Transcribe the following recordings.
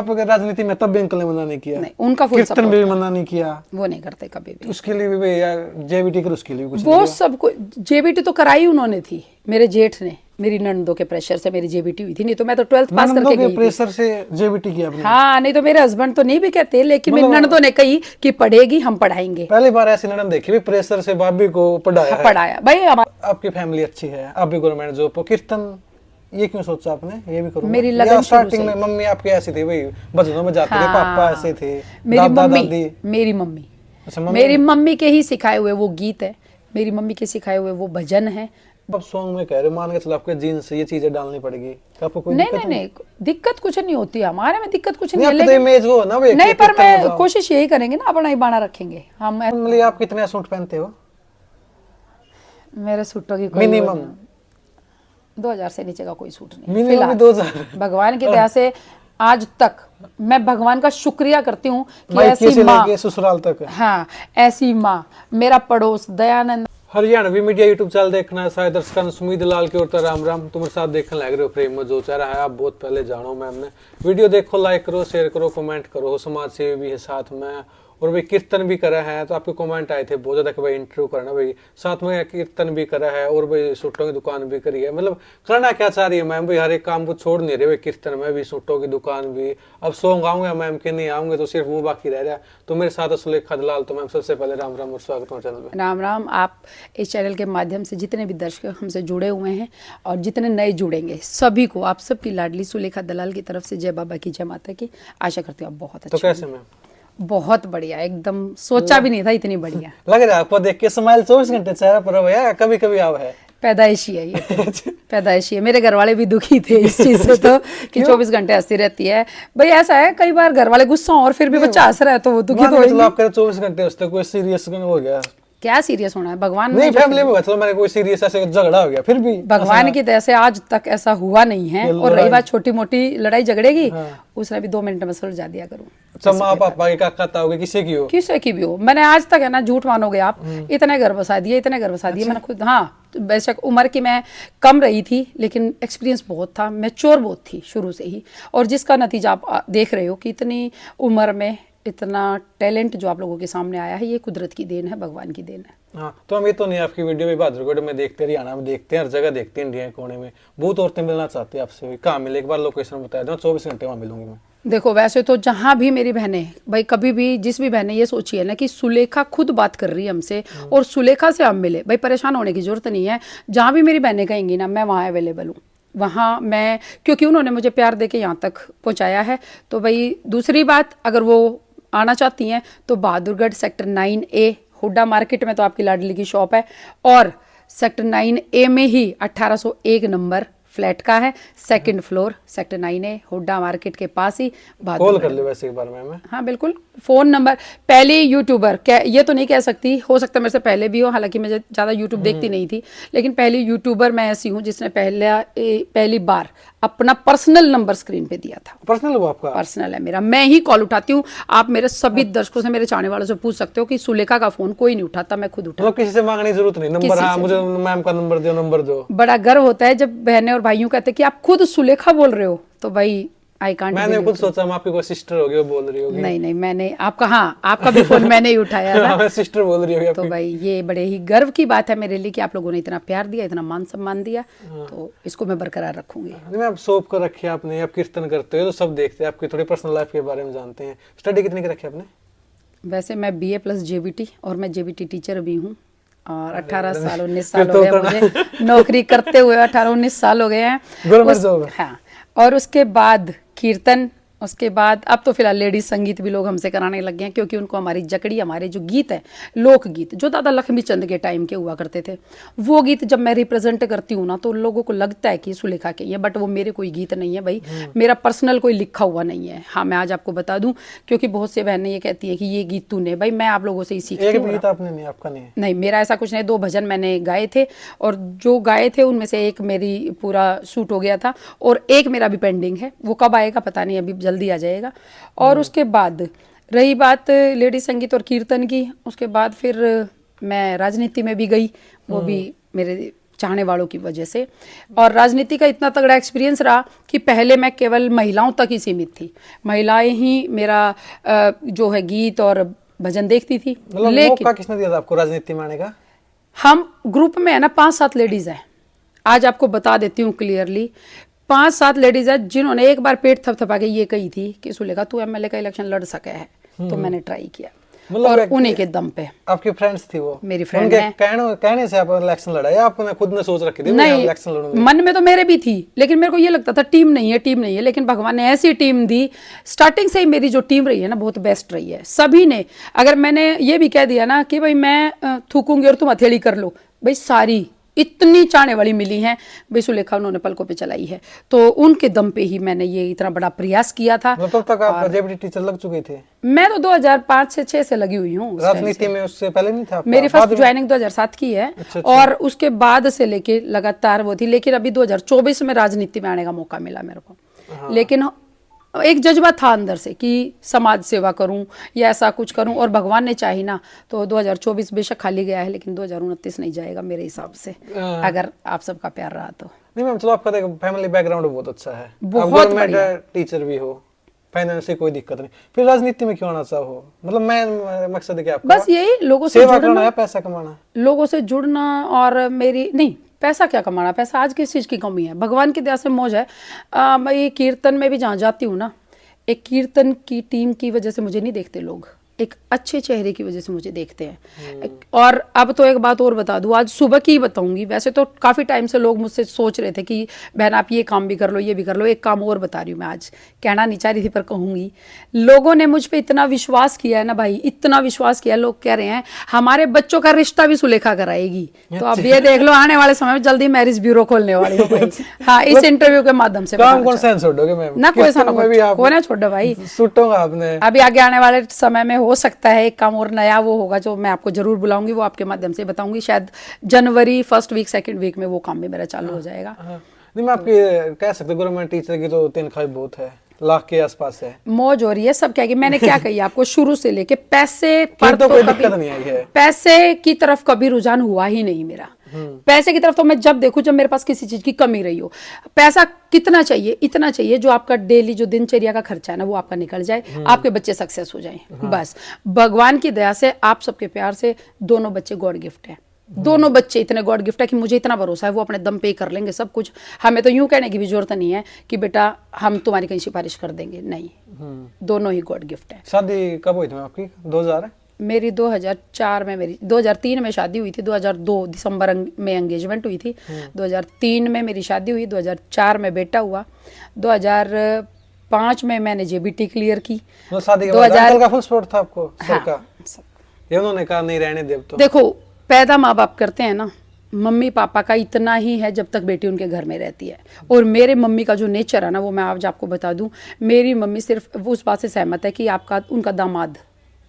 आपके राजनीति में तब भी अंकल ने मना नहीं किया? नहीं, उनका फुल कीर्तन भी मना नहीं किया? वो नहीं करते कभी भी। उसके लिए भी यार जेबीटी कर, उसके लिए भी कुछ वो सब जेबीटी तो कराई उन्होंने थी, मेरे जेठ ने, मेरी ननदों के प्रेशर से मेरी जेबीटी हुई थी, नहीं तो मैं तो 12th पास करके गई थी। प्रेशर से जेबीटी किया आपने? हाँ, नहीं तो मेरे हस्बैंड तो नहीं भी कहते, लेकिन मेरी ननदों ने कही कि पढ़ेगी, हम पढ़ाएंगे। पहली बार ऐसी ननद देखी भी प्रेशर से भाभी को पढ़ाया है। पढ़ाया भाई। आपकी फैमिली अच्छी है, आप भी गवर्नमेंट जॉब हो, कीर्तन ये क्यों सोचा आपने ये भी करूंगा? मेरी लगन स्टार्टिंग में मम्मी आपकी ऐसी थी भाई, भजनों में जाते थे, पापा ऐसे थे, मेरी मम्मी, अच्छा, मेरी मम्मी के ही सिखाए हुए वो गीत है, मेरी मम्मी के सिखाए हुए वो भजन है। अब सॉन्ग में कह रहे मान के चलो आपके जीन्स से ये चीजें डालनी पड़ेगी, आपको कोई नहीं, दिक्कत कुछ नहीं होती, हमारे में दिक्कत कुछ नहीं है, लेकिन इमेज वो ना भाई, नहीं, पर मैं कोशिश यही करेंगे ना, अपना ही बाना रखेंगे हम। आप कितने सूट पहनते हो? मेरे सूटों की मिनिमम 2000 से नीचे का कोई सूट नहीं फिलहाल। 2000 भगवान की दया से आज तक मैं भगवान का शुक्रिया करती हूँ कि ऐसी माँ, ससुराल तक, हाँ ऐसी माँ, मेरा पड़ोस Dayanand. Haryanvi media YouTube channel देखना है सारे दर्शकों, सुमित लाल की ओर राम राम। तुम्हारे साथ देखने लग रहे हो प्रेम में जो चेहरा है आप बहुत पहले जानो मैम ने। वीडियो देखो, लाइक करो, शेयर करो, कमेंट करो, समाज सेवी भी है साथ में, और भाई कीर्तन भी करा है। तो आपके कमेंट आए थे बहुत ज्यादा कि भाई इंटरव्यू करना, भाई साथ में कीर्तन भी करा है और भाई सूटों की दुकान भी करी है। मतलब करना क्या चाह रही है मैम, भाई हर एक काम को छोड़ नहीं रहे भाई, कीर्तन में भी, सूटों की दुकान भी। अब सॉन्ग आऊंगे मैम के नहीं आऊंगे तो सिर्फ वो बाकी रह रहा है। तो मेरे साथ सुलेखा दलाल। तो मैम सबसे पहले राम राम और स्वागत है चैनल में। राम राम। आप इस चैनल के माध्यम से जितने भी दर्शक हमसे जुड़े हुए हैं और जितने नए जुड़ेंगे सभी को, आप सबकी लाडली सुलेखा दलाल की तरफ से जय बाबा की, जय माता की। आशा करती हूँ आप बहुत अच्छे। तो कैसे मैम? बहुत बढ़िया, एकदम सोचा भी नहीं था इतनी बढ़िया लग रहा है आपको देख के स्माइल 24 घंटे चेहरा पर है, कभी कभी आओ है पैदाइशी है ये तो। पैदाइशी है। मेरे घर वाले भी दुखी थे इस चीज से तो कि 24 घंटे हंसती रहती है। भाई ऐसा है कई बार घर वाले गुस्सा और फिर भी बच्चा हंस रहा है तो वो दुखी तो होंगे। आप कह 24 घंटे हंसते, कोई सीरियस हो गया? क्या सीरियस होना है, भगवान नहीं फैमिली में तो मैंने कोई सीरियस ऐसे झगड़ा हो गया फिर भी भगवान की दया से आज तक ऐसा हुआ नहीं है। और रही बात छोटी मोटी लड़ाई झगड़े की, उसने भी 2 मिनट में सुलझा दिया करूँ। अच्छा, माँ पापा की काका होगे, किसी की हो, किसी की भी हो, मैंने आज तक है ना, झूठ मानोगे आप, इतने घर बसा दिए, इतने घर बसा दिए मैंने खुद। हाँ, बेशक उम्र की मैं कम रही थी लेकिन एक्सपीरियंस बहुत था, मैच्योर बहुत थी शुरू से ही। और जिसका नतीजा आप देख रहे हो कि इतनी उम्र में इतना टैलेंट जो आप लोगों के सामने आया है, ये कुदरत की देन है, भगवान की देन है। हाँ, तो हम ये तो नहीं आपकी वीडियो में बहादुरगढ़ में देखते, हरियाणा में देखते हैं, हर जगह देखते हैं, इंडिया के कोने में बहुत औरतें मिलना चाहती है आपसे। कहाँ मिले, एक बार लोकेशन बता दो, 24 घंटे वहाँ मिलूंगी मैं। देखो वैसे तो जहाँ भी मेरी बहनें, भाई कभी भी जिस भी बहन ने ये सोची है ना कि सुलेखा खुद बात कर रही है हमसे और सुलेखा से हम मिले, भाई परेशान होने की जरूरत नहीं है। जहाँ भी मेरी बहनें कहेंगी ना, मैं वहाँ अवेलेबल हूँ, वहाँ मैं, क्योंकि उन्होंने मुझे प्यार देके यहाँ तक पहुँचाया है। तो भाई दूसरी बात, अगर वो आना चाहती हैं तो Bahadurgarh sector 9A Hooda market में तो आपकी लाडली की शॉप है, और सेक्टर 9A में ही 1801 नंबर फ्लैट का है, 2nd floor, sector 9A Hooda market के पास ही। कॉल कर लो वैसे एक बार में। हाँ बिल्कुल, फोन नंबर। पहली यूट्यूबर, ये तो नहीं कह सकती, हो सकता है मेरे से पहले भी हो, हालांकि मैं ज़्यादा यूट्यूब देखती नहीं थी, लेकिन पहली यूट्यूबर मैं ऐसी हूँ जिसने पहली बार अपना पर्सनल नंबर स्क्रीन पे दिया था। पर्सनल वो आपका? पर्सनल है मेरा, मैं ही कॉल उठाती हूँ। आप मेरे सभी दर्शकों से, मेरे चाहने वालों से पूछ सकते हो कि सुलेखा का फोन कोई नहीं उठाता, मैं खुद उठाती हूँ। किसी से मांगने की जरूरत नहीं, नंबर हाँ मुझे मैम का नंबर दो। बड़ा गर्व होता है जब बहनें और भाइयों कहते हैं कि आप खुद सुलेखा बोल रहे हो, तो भाई आई कांट। मैंने खुद सोचा मैं आपकी कोई सिस्टर होगी, वो बोल रही होगी। नहीं, मैंने आपका, हाँ आपका भी फोन मैंने ही उठाया था। सिस्टर बोल रही होगी। तो भाई ये बड़े ही गर्व की बात है मेरे लिए कि आप लोगों ने इतना प्यार दिया, इतना मान सम्मान दिया, तो इसको मैं बरकरार रखूंगी। मैं आप सौंप कर रखी है आपने, आप कीर्तन करते हो तो सब देखते हैं, आपकी थोड़ी पर्सनल लाइफ के बारे में जानते हैं। स्टडी कितनी की रखी आपने? वैसे मैं BA+ JBT, और मैं JBT टीचर भी हूँ, और 18 साल 19 साल हो गए मुझे नौकरी करते हुए, 18-19 साल हो गए हैं। हाँ, और उसके बाद कीर्तन, उसके बाद अब तो फिलहाल लेडीज संगीत भी लोग हमसे कराने लग गए हैं, क्योंकि उनको हमारी जकड़ी, हमारे जो गीत है, लोकगीत जो दादा लक्ष्मी चंद के टाइम के हुआ करते थे, वो गीत जब मैं रिप्रेजेंट करती हूँ ना, तो लोगों को लगता है कि सुलेखा के ये, बट वो मेरे कोई गीत नहीं है भाई, मेरा पर्सनल कोई लिखा हुआ नहीं है। हाँ, मैं आज आपको बता दूं, क्योंकि बहुत से बहनें ये कहती है कि ये गीत तूने, भाई मैं आप लोगों से ही सीखती हूँ। गीत आपने नहीं, आपका नहीं, मेरा ऐसा कुछ नहीं। 2 भजन मैंने गाए थे, और जो गाए थे उनमें से एक मेरी पूरा शूट हो गया था, और एक मेरा भी पेंडिंग है, वो कब आएगा पता नहीं, अभी जल्दी आ जाएगा। और उसके बाद रही बात लेडी संगीत और कीर्तन की, उसके बाद फिर मैं राजनीति में भी गई, वो भी मेरे चाहने वालों की वजह से। और राजनीति का इतना तगड़ा एक्सपीरियंस रहा कि पहले मैं केवल महिलाओं तक ही सीमित थी, महिलाएं ही मेरा जो है गीत और भजन देखती थी। लेकिन मौका किसने दिया था आपको राजनीति में आने का? हम ग्रुप में है ना 5-7 लेडीज हैं, आज आपको बता देती हूँ क्लियरली। 5-7 लेडीज है जिन्होंने एक बार पेट थपथपा के ये कही थी कि सुलेखा तू एमएलए का इलेक्शन लड़ सके है, तो मैंने ट्राई किया। और उन्हीं के दम पे आपकी फ्रेंड्स थी वो? मेरी फ्रेंड है। कहने से आप इलेक्शन लड़ा या आपने खुद ने सोच रखी थी नहीं, इलेक्शन लड़ूंगी? मन में तो मेरे भी थी, लेकिन मेरे को ये लगता था टीम नहीं है, लेकिन भगवान ने ऐसी टीम दी। स्टार्टिंग से ही मेरी जो टीम रही है ना बहुत बेस्ट रही है। सभी ने, अगर मैंने ये भी कह दिया ना कि भाई मैं थूकूंगी और तुम हथेली कर लो, भाई सारी इतनी चाहने वाली मिली हैं भाई सुलेखा उन्होंने पलकों पे चलाई है, तो उनके दम पे ही मैंने ये इतना बड़ा प्रयास किया था। तब तक आप जेबीटी टीचर लग चुके थे? मैं तो 2005 से 6 से लगी हुई हूँ। राजनीति में उससे पहले नहीं था? मेरी फर्स्ट ज्वाइनिंग 2007 की है। अच्छा। और उसके बाद से लेके लगातार वो थी, लेकिन अभी 2024 में राजनीति में आने का मौका मिला मेरे को। हाँ। लेकिन एक जज्बा था अंदर से कि समाज सेवा करूं या ऐसा कुछ करूं, और भगवान ने चाही ना तो 2024 बेशक खाली गया है, लेकिन 2029 नहीं जाएगा मेरे हिसाब से, अगर आप सबका प्यार रहा तो। नहीं मैम, चलो आपका फैमिली बैकग्राउंड बहुत अच्छा है, बहुत बढ़िया, टीचर भी हो, फाइनेंस से कोई दिक्कत नहीं, फिर राजनीति में क्यों आना चाहो? मतलब मैं मकसद है कि आपका बस यही लोगों से सेवा करना है, पैसा कमाना, लोगों से जुड़ना। और मेरी नहीं, पैसा क्या कमाना, पैसा आज किस चीज़ की कमी है, भगवान की दया से मौज है। मैं कीर्तन में भी जहाँ जाती हूँ ना, एक कीर्तन की टीम की वजह से मुझे नहीं देखते लोग, एक अच्छे चेहरे की वजह से मुझे देखते हैं। और अब तो एक बात और बता दूं, आज सुबह की ही बताऊंगी, वैसे तो काफ़ी टाइम से लोग मुझसे सोच रहे थे कि बहन आप ये काम भी कर लो, ये भी कर लो। एक काम और बता रही हूँ मैं, आज कहना नहीं चाह रही थी पर कहूँगी। लोगों ने मुझ पर इतना विश्वास किया है ना भाई, इतना विश्वास किया, लोग कह रहे हैं हमारे बच्चों का रिश्ता भी सुलेखा कराएगी। तो अब ये देख लो, आने वाले समय में जल्दी मैरिज ब्यूरो खोलने वाली हूँ भाई। हाँ, इस इंटरव्यू के माध्यम से ना कोई छोड़ो भाई, आपने अभी आगे आने वाले समय में हो सकता है एक काम और नया वो होगा जो मैं आपको जरूर बुलाऊंगी, वो आपके माध्यम से बताऊंगी। शायद जनवरी फर्स्ट वीक सेकंड वीक में वो काम भी मेरा चालू हो जाएगा। नहीं मैं आपकी कह सकते गवर्नमेंट टीचर की तो तनख्वाह बहुत है, लाख के आसपास है, मौज हो रही है। सब क्या कि मैंने क्या कही आपको, शुरू से लेके पैसे पर तो कोई दिक्कत नहीं आई है, पैसे की तरफ कभी रुझान हुआ ही नहीं मेरा। पैसे की तरफ तो मैं जब देखूं जब मेरे पास किसी चीज की कमी रही हो। पैसा कितना चाहिए, इतना चाहिए जो आपका डेली जो दिनचर्या का खर्चा है ना वो आपका निकल जाए, आपके बच्चे सक्सेस हो जाएं। हाँ। बस भगवान की दया से, आप सबके प्यार से, दोनों बच्चे गॉड गिफ्ट है। दोनों बच्चे इतने गॉड गिफ्ट है कि मुझे इतना भरोसा है वो अपने दम पे ही कर लेंगे सब कुछ। हमें तो यूं कहने की भी जरूरत नहीं है कि बेटा हम तुम्हारी कहीं सिफारिश कर देंगे, नहीं, दोनों ही गॉड गिफ्ट है। शादी कब हुई थी आपकी? 2000? मेरी 2004 में, मेरी 2003 में शादी हुई थी, 2002 दिसंबर में एंगेजमेंट हुई थी, 2003 में मेरी शादी हुई, 2004 में बेटा हुआ, 2005 में मैंने जेबीटी क्लियर की। शादी के बाद अंकल का फुल सपोर्ट था आपको? हाँ, ये उन्होंने कहा नहीं रहने दे। तो देखो, पैदा माँ बाप करते हैं ना, मम्मी पापा का इतना ही है जब तक बेटी उनके घर में रहती है। और मेरे मम्मी का जो नेचर है ना वो मैं आज आपको बता दूं, मेरी मम्मी सिर्फ उस बात से सहमत है कि आपका उनका दामाद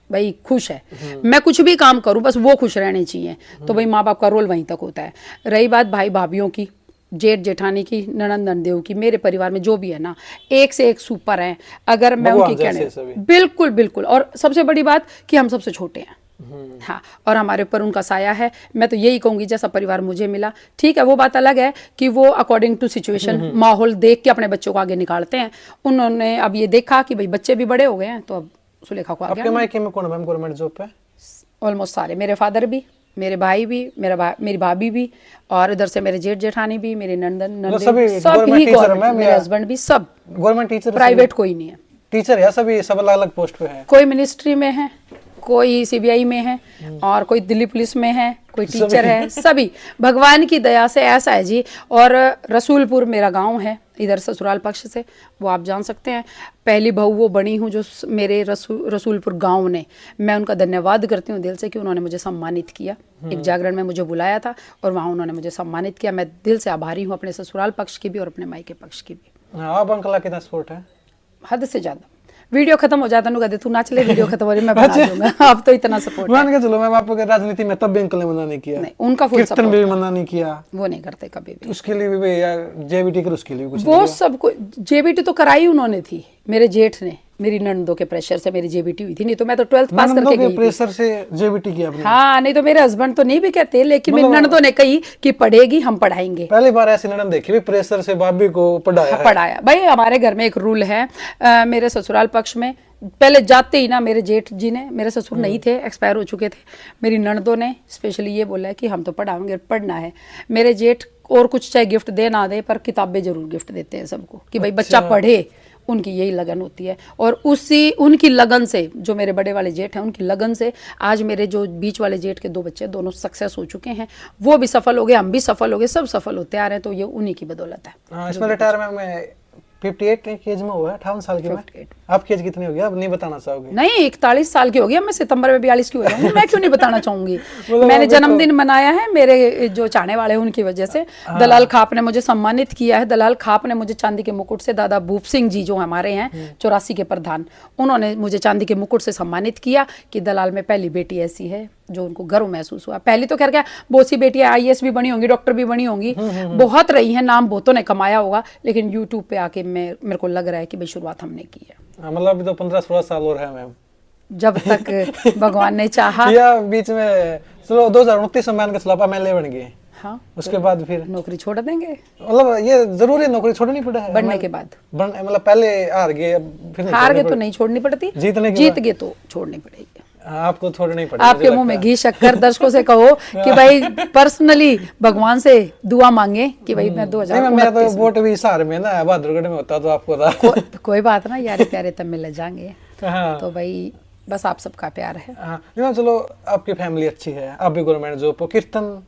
भाई खुश है, मैं कुछ भी काम करूं बस वो खुश रहने चाहिए। तो भाई माँ बाप का रोल वहीं तक होता है। रही बात भाई भाभीियों की, जेठ जेठानी की, ननंद नंदेव की, मेरे परिवार में जो भी है ना, एक से एक सुपर हैं। अगर मैं उनकी कहने, बिल्कुल बिल्कुल। और सबसे बड़ी बात कि हम सबसे छोटे हैं। हाँ, और हमारे ऊपर उनका साया है। मैं तो यही कहूंगी जैसा परिवार मुझे मिला, ठीक है, वो बात अलग है कि वो अकॉर्डिंग टू सिचुएशन माहौल देख के अपने बच्चों को आगे निकालते हैं। उन्होंने अब ये देखा कि भाई बच्चे भी बड़े हो गए हैं, तो अब सुलेखा को आगे। आपके मायके में कौन है मैम गवर्नमेंट जॉब पे? ऑलमोस्ट सारे, मेरे फादर भी, मेरे भाई भी, मेरी भाभी भी, और इधर से मेरे जेठ जेठानी भी, मेरे नंदन सब ही गवर्नमेंट, मेरे हस्बैंड भी, सब गवर्नमेंट टीचर, प्राइवेट कोई नहीं है। टीचर है सभी, सब अलग अलग पोस्ट पे है। कोई मिनिस्ट्री में है, कोई सीबीआई में है, और कोई दिल्ली पुलिस में है, कोई टीचर है, सभी भगवान की दया से ऐसा है जी। और रसूलपुर मेरा गांव है, इधर ससुराल पक्ष से, वो आप जान सकते हैं। पहली बहू वो बनी हूँ जो मेरे रसूलपुर गांव ने, मैं उनका धन्यवाद करती हूँ दिल से कि उन्होंने मुझे सम्मानित किया। एक जागरण में मुझे बुलाया था और वहाँ उन्होंने मुझे सम्मानित किया। मैं दिल से आभारी हूँ अपने ससुराल पक्ष की भी और अपने मायके पक्ष की भी। आप अंकल का कितना सपोर्ट है? हद से ज्यादा। वीडियो खत्म हो जाता है, तू नाच ले, वीडियो खत्म हो रही मैं बना दूंगा। आप तो इतना सपोर्ट मान के चलो मैम, आपको राजनीति में तब भी अंकल ने मना नहीं किया? नहीं, उनका फुल सपोर्ट, भी मना नहीं किया, वो नहीं करते कभी भी। उसके लिए भी यार जेबीटी कर, उसके लिए कुछ वो सब जेबीटी तो कराई उन्होंने थी, मेरे जेठ ने, मेरी ननदों के प्रेशर से मेरी जेबीटी हुई थी, नहीं तो मैं तो 12th पास करके गई थी। प्रेशर से जेबीटी किया आपने? हाँ, नहीं तो मेरे हस्बैंड तो नहीं भी कहते, लेकिन मेरी ननदों ने कही कि पढ़ेगी, हम पढ़ाएंगे। पहली बार ऐसी ननद देखी भी प्रेशर से भाभी को पढ़ाया है। पढ़ाया भाई, हमारे घर में एक रूल है, मेरे ससुराल पक्ष में पहले जाते ही ना मेरे जेठ जी ने, मेरे ससुर नहीं थे, एक्सपायर हो चुके थे, मेरी ननदों ने स्पेशली ये बोला है कि हम तो पढ़ाएंगे, पढ़ना है। मेरे जेठ और कुछ चाहे गिफ्ट दे ना दे, पर किताबें जरूर गिफ्ट देते हैं सबको कि भाई बच्चा पढ़े, उनकी यही लगन होती है। और उसी उनकी लगन से, जो मेरे बड़े वाले जेठ हैं, उनकी लगन से आज मेरे जो बीच वाले जेठ के 2 बच्चे दोनों सक्सेस हो चुके हैं, वो भी सफल हो गए, हम भी सफल हो गए, सब सफल होते आ रहे हैं, तो ये उन्हीं की बदौलत है। इसमें रिटायरमेंट में 58 की एज में हुआ है, 58 साल की में। आपकी एज कितनी होगी, आप नहीं बताना चाहोगे? नहीं, 41 साल की हो गई, मैं सितंबर में 42 की हो जाऊंगी, मैं क्यों नहीं बताना चाहूंगी। मैंने जन्मदिन मनाया है मेरे जो चाहने वाले हैं उनकी वजह से। दलाल खाप ने मुझे सम्मानित किया है, दलाल खाप ने मुझे चांदी के मुकुट से, दादा भूप सिंह जी जो हमारे हैं 84 के प्रधान, उन्होंने मुझे चांदी के मुकुट से सम्मानित किया कि दलाल में पहली बेटी ऐसी है जो उनको गर्व महसूस हुआ। पहली तो खैर क्या, बहुत सी बेटियां IAS भी बनी होंगी, डॉक्टर भी बनी होंगी, बहुत रही हैं, नाम बहुतों ने कमाया होगा, लेकिन यूट्यूब पे आके मेरे को लग रहा है कि भाई शुरुआत हमने की है। मतलब अभी तो 15-16 साल और है मैम, जब तक भगवान ने चाहा। या बीच में चलो 2029 में मान के चलो आप MLA बन गए, हाँ, उसके बाद फिर नौकरी छोड़ देंगे, मतलब ये जरूरी नौकरी छोड़नी पड़ा है बनने के बाद? मतलब पहले हार गए, अब फिर हार गए तो नहीं छोड़नी पड़ती, जीत गए तो छोड़नी पड़ेगी। आपको छोड़नी पड़ेगी। आपके मुंह में घी शक्कर, दर्शकों से कहो कि भाई पर्सनली भगवान से दुआ मांगे कि भाई मैं 2029 मेरा तो वोट भी हिसार में ना, बहादुरगढ़ में होता तो आपको था। कोई बात ना, यारे प्यारे तब मिल जाएंगे। हाँ। तो भाई बस आप सबका प्यार है। हाँ, चलो आपकी फैमिली अच्छी है, आप भी गवर्नमेंट जॉब, कीर्तन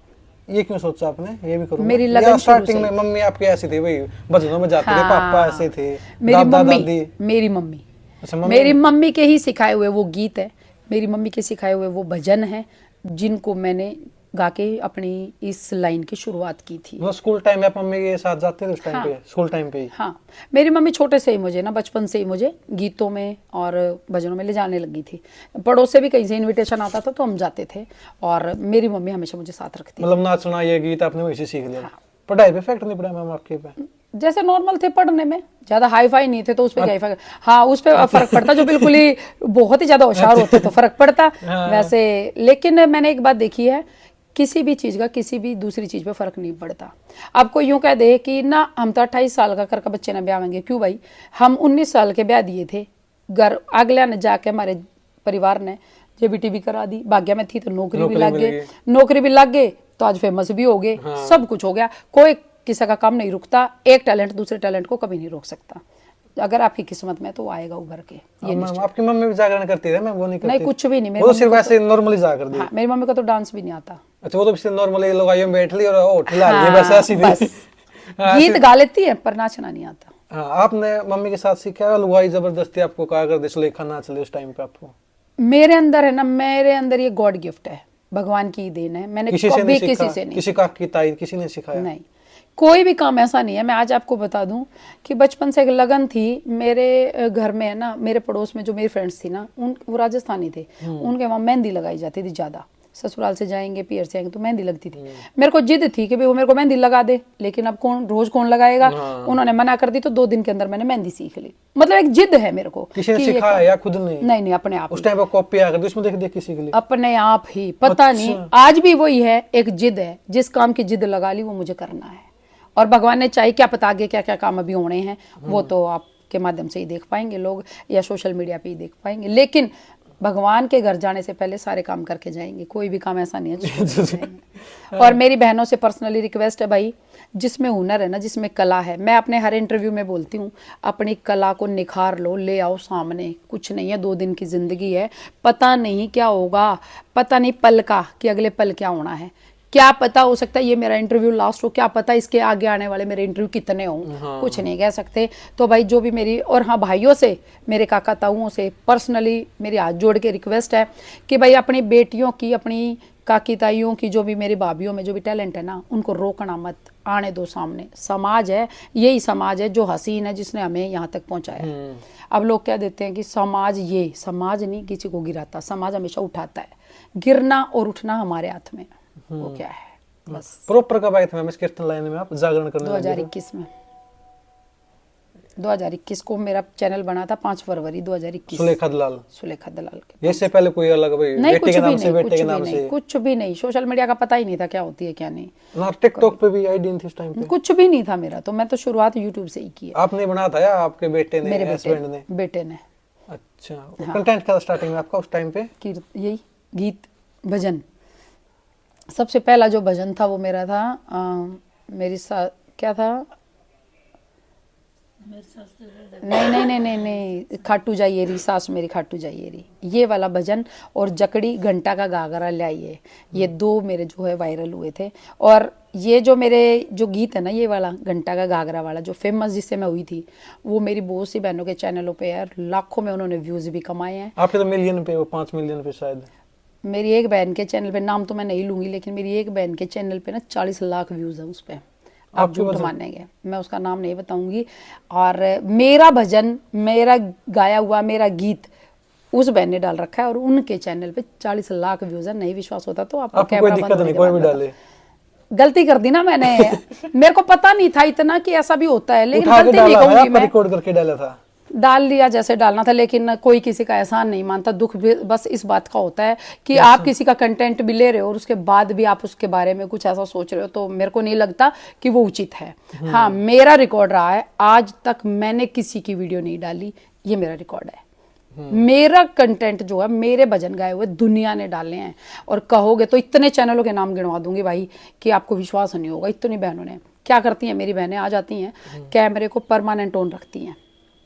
ये क्यों सोचा आपने ये भी करूंगा? मेरी लगन स्टार्टिंग में मम्मी आपकी ऐसी थी, भाई भजनों में जाते थे, पापा ऐसे थे, मेरी मम्मी के ही सिखाए हुए वो गीत है, मेरी मम्मी के सिखाए हुए वो भजन है, जिनको मैंने गा के अपनी इस लाइन की शुरुआत की थी। वो स्कूल टाइम में आप मम्मी के साथ जाते थे उस टाइम पे, स्कूल टाइम पे ही? हाँ, मेरी मम्मी छोटे से ही मुझे ना, बचपन से ही मुझे गीतों में और भजनों में ले जाने लगी थी। पड़ोस से भी कहीं से इनविटेशन आता था तो हम जाते थे, और मेरी मम्मी हमेशा मुझे साथ रखती। मतलब नाचना, ये गीत आपने वहीं से सीख लिया? पढ़ाई पे इफेक्ट नहीं पड़ा मैम आपके पे? जैसे नॉर्मल थे पढ़ने में, ज्यादा हाई फाई नहीं थे तो उस पर क्या हाँ, उस पर फर्क पड़ता, जो बिल्कुल ही बहुत ही ज्यादा होशियार होते तो फर्क पड़ता वैसे। लेकिन मैंने एक बात देखी है, किसी भी चीज का किसी भी दूसरी चीज पे फर्क नहीं पड़ता। अब कोई यूं कह दे कि ना हम तो 28 साल का करके बच्चे ने ब्याह मांगे, क्यों भाई, हम 19 साल के ब्याह दिए थे, घर अगले ने जाके हमारे परिवार ने जेबीटी भी करा दी, भाग्य में थी तो नौकरी भी लग गए, तो आज फेमस भी हो गए, सब कुछ हो गया। कोई किसी का काम नहीं रुकता, एक टैलेंट दूसरे टैलेंट को कभी नहीं रोक सकता। अगर आपकी किस्मत में तो आएगा उभर के। ये आपकी मम्मी भी जागरण करती है? मैं वो नहीं करती। नहीं, कुछ भी नहीं, वो तो सिर्फ ऐसे नॉर्मली जाकर दी। हाँ, मेरी मम्मी को तो डांस भी नहीं आता। अच्छा, वो तो सिर्फ नॉर्मली लोग आइए बैठ ली और होठ हिला लिए, बस ऐसी थी। गीत गा लेती है पर नाचना नहीं आता। हाँ, आपने मम्मी के साथ सीखा है? लुगाई जबरदस्ती आपको कहा कर दे सुलेखा नाच ले उस टाइम पे आपको? मेरे अंदर है ना, मेरे अंदर ये गॉड गिफ्ट है, भगवान की देन है। मैंने कभी किसी से नहीं, किसी का की ताई किसी ने सिखाया नहीं, कोई भी काम ऐसा नहीं है। मैं आज आपको बता दूं कि बचपन से एक लगन थी मेरे घर में, है ना, मेरे पड़ोस में जो मेरी फ्रेंड्स थी ना, वो राजस्थानी थे, उनके वहाँ मेहंदी लगाई जाती थी ज्यादा। ससुराल से जाएंगे, पियर से आएंगे तो मेहंदी लगती थी। मेरे को जिद थी कि भाई वो मेरे को मेहंदी लगा दे, लेकिन अब रोज कौन लगाएगा? उन्होंने मना कर दी, तो 2 दिन के अंदर मैंने मेहंदी सीख ली। मतलब एक जिद है मेरे को। किसी ने सिखाया या खुद ने? नहीं, अपने आप। उस टाइम पे कॉपी आ गई, उसमें देख देख के सीख ली? अपने आप ही, पता नहीं, आज भी वही है, एक जिद है। जिस काम की जिद लगा ली वो मुझे करना है, और भगवान ने चाहे, क्या पता आगे क्या क्या काम अभी होने हैं, वो तो आपके माध्यम से ही देख पाएंगे लोग, या सोशल मीडिया पे ही देख पाएंगे। लेकिन भगवान के घर जाने से पहले सारे काम करके जाएंगे, कोई भी काम ऐसा नहीं है। और मेरी बहनों से पर्सनली रिक्वेस्ट है भाई, जिसमें हुनर है ना, जिसमें कला है, मैं अपने हर इंटरव्यू में बोलती हूँ, अपनी कला को निखार लो, ले आओ सामने। कुछ नहीं है, 2 दिन की जिंदगी है, पता नहीं क्या होगा, पता नहीं पल का कि अगले पल क्या होना है, क्या पता, हो सकता है ये मेरा इंटरव्यू लास्ट हो, क्या पता इसके आगे आने वाले मेरे इंटरव्यू कितने हों। हाँ। कुछ नहीं कह सकते। तो भाई जो भी मेरी, और हाँ, भाइयों से, मेरे काका ताऊओं से पर्सनली मेरी हाथ जोड़ के रिक्वेस्ट है कि भाई अपनी बेटियों की, अपनी काकी ताइयों की, जो भी मेरी भाभीयों में जो भी टैलेंट है ना, उनको रोकना मत, आने दो सामने। समाज है, यही समाज है जो हसीन है, जिसने हमें यहाँ तक पहुँचाया। अब लोग क्या देते हैं कि समाज, ये समाज नहीं किसी को गिराता, समाज हमेशा उठाता है। गिरना और उठना हमारे हाथ में, वो क्या है बस। प्रॉपर कब आए थे मैम इस कीर्तन लाइन में आप जागरण करने? 2021 में। 2021 को मेरा चैनल बना था, 5 फरवरी 2021। सुलेखा दलाल। सुलेखा दलाल के। इससे पहले कोई अलग भाई नहीं, बेटे कुछ के भी नाम से, नहीं, बेटे कुछ के भी नाम नहीं, से? कुछ भी नहीं। सोशल मीडिया का पता ही नहीं था क्या होती है क्या नहीं। ना टिकटॉक पे भी आईडी नहीं थी उस टाइम पे? कुछ भी नहीं था मेरा, तो मैं तो शुरुआत यूट्यूब से ही की है। आपने बनाया था या आपके बेटे ने, मेरे हस्बैंड ने? बेटे ने। अच्छा, कंटेंट का स्टार्टिंग में आपका उस टाइम पे? यही गीत भजन। सबसे पहला जो भजन था वो मेरा था मेरी क्या था, नहीं, खाटू जाइए री, सास मेरी खाटू जाइए री, ये वाला भजन, और जकड़ी घंटा का घाघरा लाइए, ये 2 मेरे जो है वायरल हुए थे। और ये जो मेरे जो गीत है ना, ये वाला घंटा का घाघरा वाला जो फेमस जिससे मैं हुई थी, वो मेरी बहुत सी बहनों के चैनलों पे यार लाखों में उन्होंने व्यूज भी कमाए हैं। आपके तो मिलियन पे, वो 5 मिलियन पे शायद। मेरी एक बहन के चैनल पे, नाम तो मैं नहीं लूंगी, लेकिन मेरी एक बहन के चैनल पे ना 40 लाख व्यूज है उस पर। आप झूठ मानेंगे, मैं उसका नाम नहीं बताऊंगी। और मेरा भजन, मेरा गाया हुआ मेरा गीत उस बहन ने डाल रखा है, और उनके चैनल पे 40 लाख व्यूज है। नहीं विश्वास होता तो आपको कोई दिक्कत नहीं, कोई भी डाले। गलती कर दी ना मैंने। मेरे को पता नहीं था इतना कि ऐसा भी होता है, लेकिन उठा के गलती नहीं डाला है, कहूंगी मैं। रिकॉर्ड करके डाला था? डाल लिया जैसे डालना था, लेकिन कोई किसी का एहसान नहीं मानता। दुख भी बस इस बात का होता है कि आप किसी का कंटेंट भी ले रहे हो और उसके बाद भी आप उसके बारे में कुछ ऐसा सोच रहे हो, तो मेरे को नहीं लगता कि वो उचित है। हाँ, मेरा रिकॉर्ड रहा है, आज तक मैंने किसी की वीडियो नहीं डाली, ये मेरा रिकॉर्ड है। मेरा कंटेंट जो है, मेरे भजन गाए हुए दुनिया ने डाले हैं। और कहोगे तो इतने चैनलों के नाम गिनवा दूंगी भाई कि आपको विश्वास नहीं होगा। इतनी बहनों ने क्या करती हैं, मेरी बहनें आ जाती हैं, कैमरे को परमानेंट ऑन रखती हैं,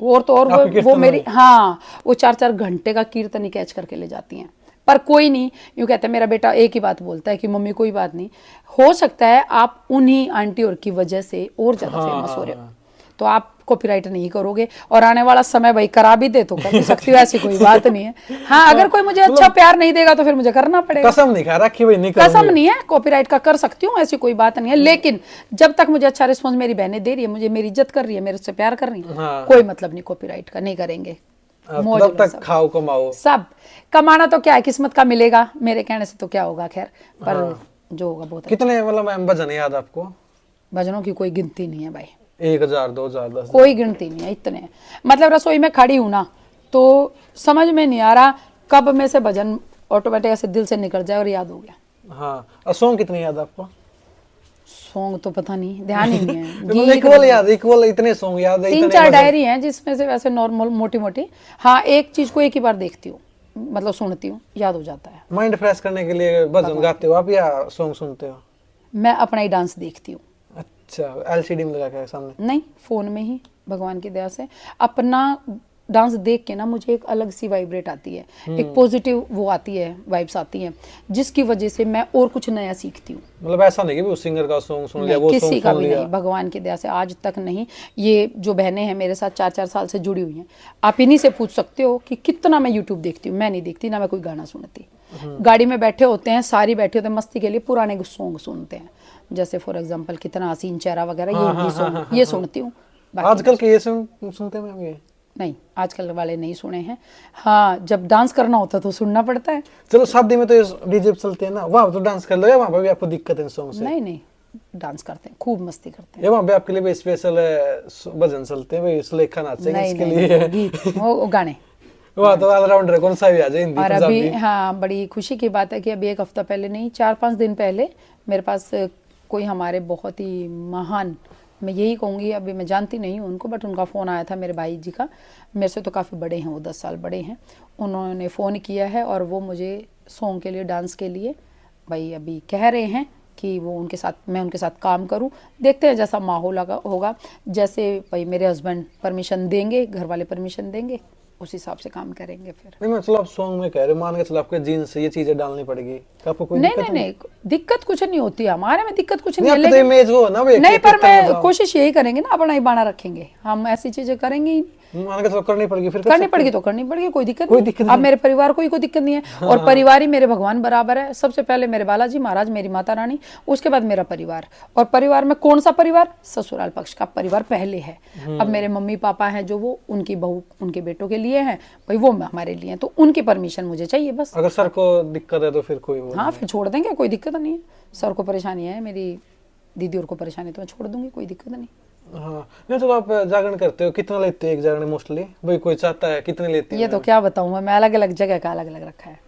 और तो और वो मेरी, हाँ, वो 4-4 घंटे का कीर्तन ही कैच करके ले जाती हैं। पर कोई नहीं, यूँ कहते हैं, मेरा बेटा एक ही बात बोलता है कि मम्मी कोई बात नहीं, हो सकता है आप उन्हीं आंटी और की वजह से और ज़्यादा फेमस हो रहे हो, तो आप कॉपीराइट नहीं करोगे। और आने वाला समय भाई करा भी दे तो कर भी सकती हूँ, ऐसी कोई बात नहीं है। हाँ, अगर कोई मुझे अच्छा प्यार नहीं देगा तो फिर मुझे करना पड़ेगा। कसम नहीं खा रखी भाई, नहीं कसम नहीं है, कॉपीराइट का कर सकती हूँ, ऐसी कोई बात नहीं है। लेकिन जब तक मुझे अच्छा रिस्पॉन्स मेरी बहनें दे रही है, मुझे मेरी इज्जत कर रही है, मेरे से प्यार कर रही है, कोई मतलब नहीं कॉपीराइट का, नहीं करेंगे। तब तक खाओ कमाओ, सब कमाना तो क्या है, किस्मत का मिलेगा, मेरे कहने से तो क्या होगा, खैर, पर जो होगा बहुत। कितने मतलब भजन याद आपको? भजनों की कोई गिनती नहीं है भाई, 1000, 2000, 10, कोई गिनती नहीं है, इतने। मतलब रसोई में खड़ी हूं ना तो समझ में नहीं आ रहा कब में से भजन ऑटोमेटिक ऐसे दिल से निकल जाए और याद हो गया। हाँ, और सॉन्ग कितने याद आपको? सॉन्ग तो पता नहीं, ध्यान ही नहीं है। गीत इक्वल याद, इक्वल इतने सॉन्ग याद है, 3-4 डायरी हैं जिसमें से वैसे नॉर्मल मोटी मोटी, हाँ, एक चीज को एक ही बार देखती हूँ, मतलब सुनती हूँ, याद हो जाता है। माइंड फ्रेश करने के लिए भजन गाते हो आप या सॉन्ग सुनते हो? मैं अपना ही डांस देखती हूँ। अच्छा, एलसीडी में लगा के सामने? नहीं, फोन में ही, भगवान की दया से। अपना डांस देख के ना मुझे एक अलग सी वाइब्रेट आती है, एक पॉजिटिव वो आती है, वाइब्स आती हैं, जिसकी वजह से मैं और कुछ नया सीखती हूँ। मतलब ऐसा नहीं कि वो सिंगर का सॉन्ग सुन लिया, वो किसी सॉन्ग का सुन भी लिया? नहीं, भगवान की दया से आज तक नहीं। ये जो बहनें हैं मेरे साथ 4-4 साल से जुड़ी हुई हैं, आप इन्हीं से पूछ सकते हो कि कितना मैं यूट्यूब देखती हूँ। मैं नहीं देखती, ना मैं कोई गाना सुनती। गाड़ी में बैठे होते हैं, सारी बैठे होते हैं मस्ती के लिए, पुराने सॉन्ग सुनते हैं, जैसे फॉर एग्जाम्पल कितना हसीन चेहरा वगैरह, ये सुनती हूँ। आजकल के ये सुनते हैं ये? नहीं, आजकल वाले नहीं सुने हैं। हाँ, जब डांस करना होता तो सुनना पड़ता है। चलो शादी में तो डीजे चलते हैं ना, वहाँ तो डांस कर लो, या वहाँ पे भी आपको दिक्कत है सॉन्ग से? नहीं, डांस करते हैं, खूब मस्ती करते हैं। ये वहाँ पे आपके लिए भी स्पेशल भजन चलते हैं भाई, सुलेखा नाचेंगे इसके लिए? गीत, वो गाने वहाँ तो ऑलराउंडर है, कौन सा भी आ जाए, हिंदी और पंजाबी। अभी हाँ, बड़ी खुशी की बात है कि अभी 1 हफ्ता पहले नहीं, 4-5 दिन पहले मेरे पास कोई हमारे बहुत ही महान, मैं यही कहूँगी, अभी मैं जानती नहीं हूँ उनको, बट उनका फ़ोन आया था मेरे भाई जी का, मेरे से तो काफ़ी बड़े हैं वो, 10 साल बड़े हैं। उन्होंने फ़ोन किया है और वो मुझे सॉन्ग के लिए, डांस के लिए भाई अभी कह रहे हैं कि वो उनके साथ, मैं उनके साथ काम करूं। देखते हैं जैसा माहौल होगा, जैसे भाई मेरे हस्बैंड परमिशन देंगे, घर वाले परमिशन देंगे, उस हिसाब से काम करेंगे। फिर नहीं, मैं चलो आप सॉन्ग में कह रहे हो, मान के चलो आपके जीन्स से ये चीजें डालनी पड़ेगी, आपको कोई नहीं, दिक्कत कुछ नहीं होती, हमारे में दिक्कत कुछ नहीं है, लेकिन इमेज हो ना, नहीं, पर मैं कोशिश यही करेंगे ना, अपना ही बाना रखेंगे, हम ऐसी चीजें करेंगे ही। मान के चलो करनी पड़ेगी, फिर करनी पड़ेगी तो करनी पड़ेगी, कोई दिक्कत नहीं। अब मेरे परिवार को ही कोई दिक्कत नहीं है, और परिवार ही मेरे भगवान बराबर है। सबसे पहले मेरे बालाजी महाराज, मेरी माता रानी, उसके बाद मेरा परिवार। और परिवार में कौन सा परिवार? ससुराल पक्ष का परिवार पहले है। अब मेरे मम्मी पापा हैं जो वो उनकी बहू, उनके बेटों के लिए हैं भाई, वो हमारे लिए हैं, तो उनकी परमिशन मुझे चाहिए बस। अगर सर को दिक्कत है तो फिर कोई हाँ, फिर छोड़ देंगे, कोई दिक्कत नहीं है। सर को परेशानी है, मेरी दीदी और को परेशानी, तो मैं छोड़ दूंगी, कोई दिक्कत नहीं। हाँ नहीं, तो आप जागरण करते हो, कितना लेते हो एक जागरण मोस्टली? भाई कोई चाहता है कितने लेते हो? ये तो क्या बताऊं मैं अलग अलग जगह का अलग अलग रखा है।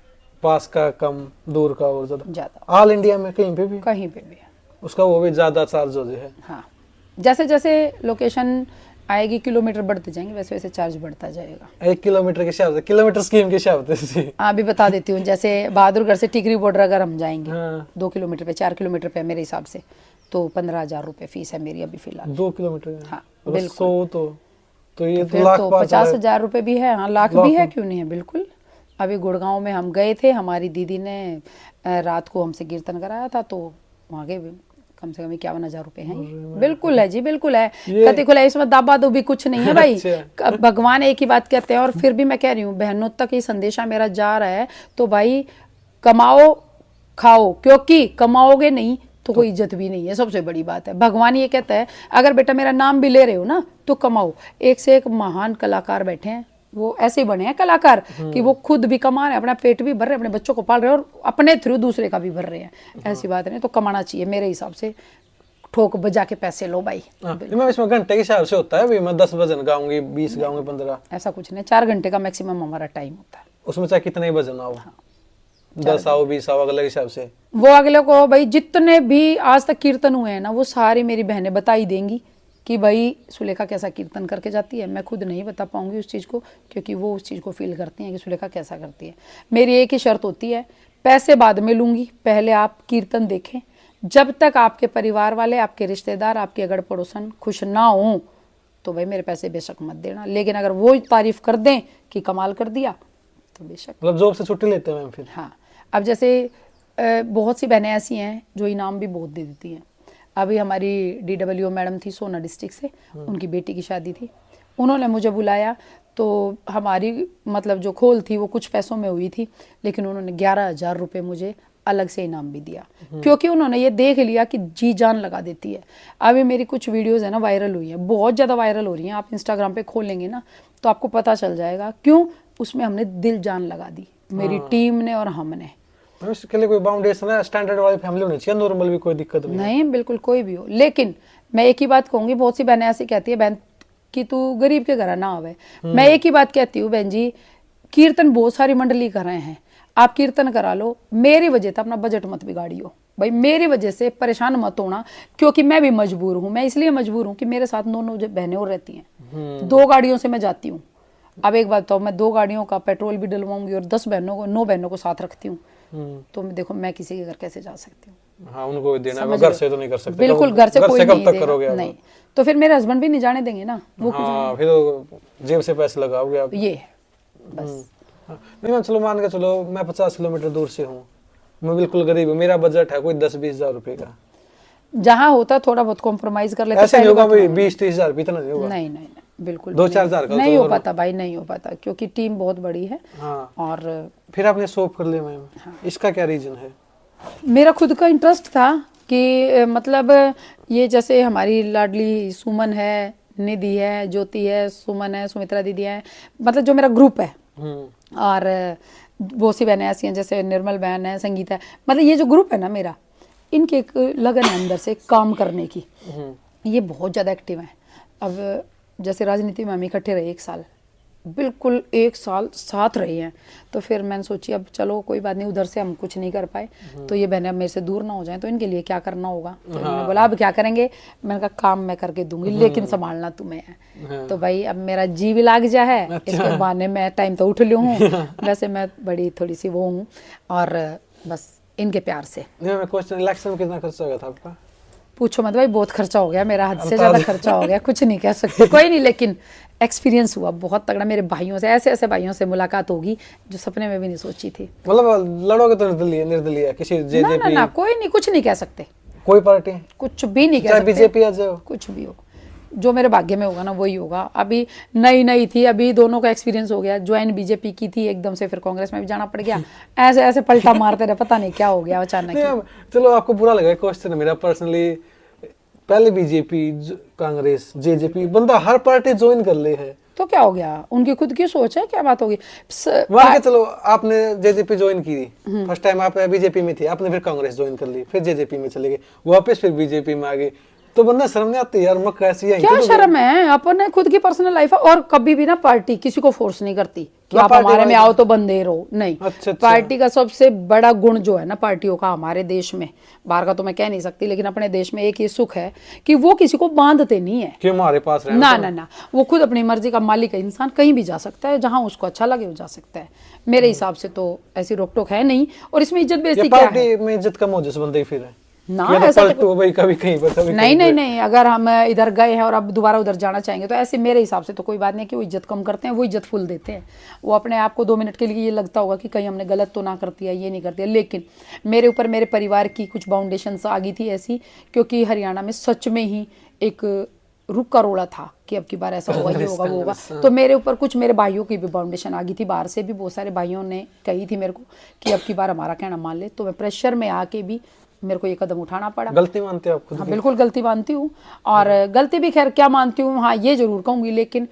पास का कम, दूर का और ज्यादा? ज्यादा। ऑल इंडिया में कहीं पे भी? कहीं पे भी है। उसका वो भी ज्यादा चार्ज हो है? हाँ, जैसे जैसे लोकेशन आएगी किलोमीटर बढ़ते जाएंगे वैसे वैसे चार्ज बढ़ता जाएगा। 1 किलोमीटर के हिसाब से, किलोमीटर स्कीम के हिसाब से? अभी बता देती हूँ, जैसे बहादुरगढ़ से टिकरी बॉर्डर अगर हम जाएंगे हाँ। 2 किलोमीटर पे 4 किलोमीटर पे मेरे हिसाब से तो 15,000 रुपए फीस है मेरी अभी फिलहाल। 2 किलोमीटर? हाँ तो बिल्कुल। 100 तो ये फिर लाख तो पास 50,000 रुपए भी है। हाँ लाख भी है, क्यों नहीं है, बिल्कुल। अभी गुड़गांव में हम गए थे, हमारी दीदी ने रात को हमसे कीर्तन कराया था, तो वहाँ गए कम से कम 51,000 रुपए हैं। बिल्कुल है जी, बिल्कुल है। कति खुला इसमें दाबा दो भी कुछ नहीं है भाई। अच्छा। भगवान एक ही बात कहते हैं, और फिर भी मैं कह रही हूँ बहनों तक ये संदेशा मेरा जा रहा है, तो भाई कमाओ खाओ, क्योंकि कमाओगे नहीं तो कोई इज्जत भी नहीं है। सबसे बड़ी बात है, भगवान ये कहता है अगर बेटा मेरा नाम भी ले रहे हो ना तो कमाओ। एक से एक महान कलाकार बैठे हैं, वो ऐसे बने हैं कलाकार कि वो खुद भी कमा रहे हैं, अपना पेट भी भर रहे हैं, अपने बच्चों को पाल रहे हैं, और अपने थ्रू दूसरे का भी भर रहे हैं। ऐसी बात नहीं, तो कमाना चाहिए मेरे हिसाब से। ठोक बजा के पैसे लो भाई। मैं इसमें घंटे के हिसाब से होता है भाई, मैं 10 भजन गाऊंगी, 20 गाऊंगी, 15? ऐसा कुछ नहीं, 4 घंटे का मैक्सिमम हमारा टाइम होता है। उसमें चाहे कितने ही भजन आओ, 10 आओ 20 आओ, अगले हिसाब से? वो अगले को भाई जितने भी आज तक कीर्तन हुए हैं ना, वो सारी मेरी बहनें बताई देंगी कि भाई सुलेखा कैसा कीर्तन करके जाती है। मैं खुद नहीं बता पाऊंगी उस चीज़ को, क्योंकि वो उस चीज़ को फील करती हैं कि सुलेखा कैसा करती है। मेरी एक ही शर्त होती है, पैसे बाद में लूंगी, पहले आप कीर्तन देखें। जब तक आपके परिवार वाले, आपके रिश्तेदार, आपके अगड़ पड़ोसन खुश ना हो तो भाई मेरे पैसे बेशक मत देना। लेकिन अगर वो तारीफ कर दें कि कमाल कर दिया तो बेशक। मतलब जॉब से छुट्टी लेते हैं मैम फिर? हाँ, अब जैसे बहुत सी बहनें ऐसी हैं जो इनाम भी बहुत दे देती हैं। अभी हमारी DWO मैडम थी सोना डिस्ट्रिक्ट से, उनकी बेटी की शादी थी, उन्होंने मुझे बुलाया, तो हमारी मतलब जो खोल थी वो कुछ पैसों में हुई थी, लेकिन उन्होंने 11,000 रुपये मुझे अलग से इनाम भी दिया, क्योंकि उन्होंने ये देख लिया कि जी जान लगा देती है। अभी मेरी कुछ वीडियोस है ना वायरल हुई हैं, बहुत ज़्यादा वायरल हो रही हैं। आप इंस्टाग्राम पे खोलेंगे ना तो आपको पता चल जाएगा क्यों। उसमें हमने दिल जान लगा दी, मेरी टीम ने और हमने। इसके लिए कोई बाउंडेशन है? स्टैंडर्ड वाली फैमिली होनी चाहिए, नॉर्मल भी कोई दिक्कत नहीं, बिल्कुल कोई भी हो। लेकिन मैं एक ही बात कहूंगी, बहुत सी बहनें ऐसी कहती है बहन कि तू गरीब के घर ना आवे। मैं एक ही बात कहती हूँ बहन जी, कीर्तन बहुत सारी मंडली कर रहे हैं, आप कीर्तन करा लो, मेरी वजह से अपना बजट मत बिगाड़ियो भाई, मेरी वजह से परेशान मत होना, क्योंकि मैं भी मजबूर हूँ। मैं इसलिए मजबूर हूँ कि मेरे साथ 9 बहनें और रहती हैं, 2 गाड़ियों से मैं जाती हूँ। अब एक बात तो मैं 2 गाड़ियों का पेट्रोल भी डलवाऊंगी और 9 बहनों को साथ रखती हूँ, तो देखो मैं किसी के घर कैसे जा सकती हूँ? हाँ, उनको भी देना है, घर से तो नहीं कर सकते। बिल्कुल, घर से कोई नहीं तक करोगे नहीं, तो फिर मेरे हस्बैंड भी नहीं जाने देंगे ना, वो हाँ, फिर तो जेब से पैसे लगाओगे आप। ये है बस। नहीं मैम, चलो मान के चलो मैं 50 किलोमीटर दूर से हूँ, मैं बिल्कुल गरीब हूँ, मेरा बजट है कोई 10-20 हजार रुपए का, जहाँ होता थोड़ा बहुत कॉम्प्रोमाइज कर लेते। ऐसे नहीं होगा भाई, 20-30 हजार भी इतना नहीं होगा? नहीं, बिल्कुल 2-4 हजार का नहीं हो पाता भाई, नहीं हो पाता, क्योंकि टीम बहुत बड़ी है। हाँ। और फिर आपने शॉप कर लिया मैम, इसका क्या रीजन है? मेरा खुद का इंटरेस्ट था कि मतलब ये जैसे हमारी लाडली सुमन है, निधि है, ज्योति है, सुमन है, सुमित्रा दीदी है, मतलब जो मेरा ग्रुप है, और बहुत सी बहनें ऐसी हैं जैसे निर्मल बहन है, संगीता है, मतलब ये जो ग्रुप है ना मेरा, इनके एक लगन है अंदर से काम करने की, ये बहुत ज़्यादा एक्टिव है। अब जैसे राजनीति में हम इकट्ठे रहे 1 साल, बिल्कुल 1 साल साथ रहे हैं, तो फिर मैंने सोची अब चलो कोई बात नहीं, उधर से हम कुछ नहीं कर पाए तो ये बहनें अब मेरे से दूर ना हो जाएं, तो इनके लिए क्या करना होगा। तो उन्होंने बोला अब क्या करेंगे, मैंने कहा काम मैं करके दूंगी, लेकिन संभालना तुम्हें है। तो भाई अब मेरा जी भी लाग जा है, इसके बहाने मैं टाइम तो उठ लियो हूँ, वैसे मैं बड़ी थोड़ी सी वो हूँ, और बस इनके प्यार से। क्वेश्चन, इलेक्शन में कितना खर्चा हो गया था आपका? पूछो मत भाई, बहुत खर्चा हो गया मेरा, हद से ज्यादा खर्चा हो गया, कुछ नहीं कह सकते। कोई नहीं, लेकिन एक्सपीरियंस हुआ बहुत तगड़ा। मेरे भाइयों से, ऐसे भाइयों से मुलाकात होगी जो सपने में भी नहीं सोची थी। मतलब लड़ोगे तो निर्दलीय किसी जेजेपी? ना, कोई नहीं, कुछ नहीं कह सकते, कोई पार्टी कुछ भी नहीं कह सकते, बीजेपी आ जाओ, कुछ भी हो, जो मेरे भाग्य में होगा ना वही होगा। अभी नई थी, अभी दोनों का एक्सपीरियंस हो गया, ज्वाइन बीजेपी की थी, एकदम से फिर कांग्रेस में भी जाना पड़ गया, ऐसे पलटा मारते रहे, पता नहीं क्या हो गया अचानक। चलो आपको बुरा लगा क्वेश्चन मेरा पर्सनली, पहले बीजेपी, कांग्रेस, जेजेपी, बंदा हर पार्टी ज्वाइन कर ले है तो क्या हो गया, उनकी खुद की सोच है, क्या बात होगी। मान के चलो आपने जेजेपी ज्वाइन की थी, फर्स्ट टाइम आप बीजेपी में थी, आपने फिर कांग्रेस ज्वाइन कर ली, फिर जेजेपी में चले गए, वापस फिर बीजेपी में आ गए, तो बंदा शर्म नहीं आती यार, मैं कैसी है? क्या शर्म है, अपने खुद की पर्सनल लाइफ है। और कभी भी ना पार्टी किसी को फोर्स नहीं करती कि आप हमारे में आओ तो बंदे रहो, नहीं। अच्छा। पार्टी का सबसे बड़ा गुण जो है ना पार्टियों का हमारे देश में, बाहर का तो मैं कह नहीं सकती, लेकिन अपने देश में एक ये सुख है कि वो किसी को बांधते नहीं है कि हमारे पास रहे। ना ना ना, वो खुद अपनी मर्जी का मालिक है। इंसान कहीं भी जा सकता है, जहां उसको अच्छा लगे वो जा सकता है। मेरे हिसाब से तो ऐसी रोक टोक है नहीं। और इसमें इज्जत बेइज्जती क्या है? पार्टी में इज्जत कम हो जिस बंदे की फिर है ना, ऐसा तो भाई कभी कहीं पर कभी नहीं नहीं नहीं, अगर हम इधर गए हैं और अब दोबारा उधर जाना चाहेंगे तो ऐसे मेरे हिसाब से तो कोई बात नहीं कि वो इज्जत कम करते हैं, वो इज्जत फुल देते हैं। वो अपने आप को 2 मिनट के लिए ये लगता होगा कि कहीं हमने गलत तो ना कर दिया, ये नहीं कर दिया। लेकिन मेरे ऊपर मेरे परिवार की कुछ बाउंडेशंस आ गई थी ऐसी, क्योंकि हरियाणा में सच में ही एक रुख का रोड़ा था कि अब की बार ऐसा होगा, ये होगा, वो होगा। तो मेरे ऊपर कुछ मेरे भाइयों की भी बाउंडेशन आ गई थी, बाहर से भी बहुत सारे भाइयों ने कही थी मेरे को कि अब की बार हमारा कहना मान ले। तो मैं प्रेशर में आके भी मेरे को ये कदम उठाना पड़ा। गलती मानते हो आप खुद? हाँ बिल्कुल गलती मानती हूँ। और गलती भी खैर क्या मानती हूँ, हाँ ये जरूर कहूँगी, लेकिन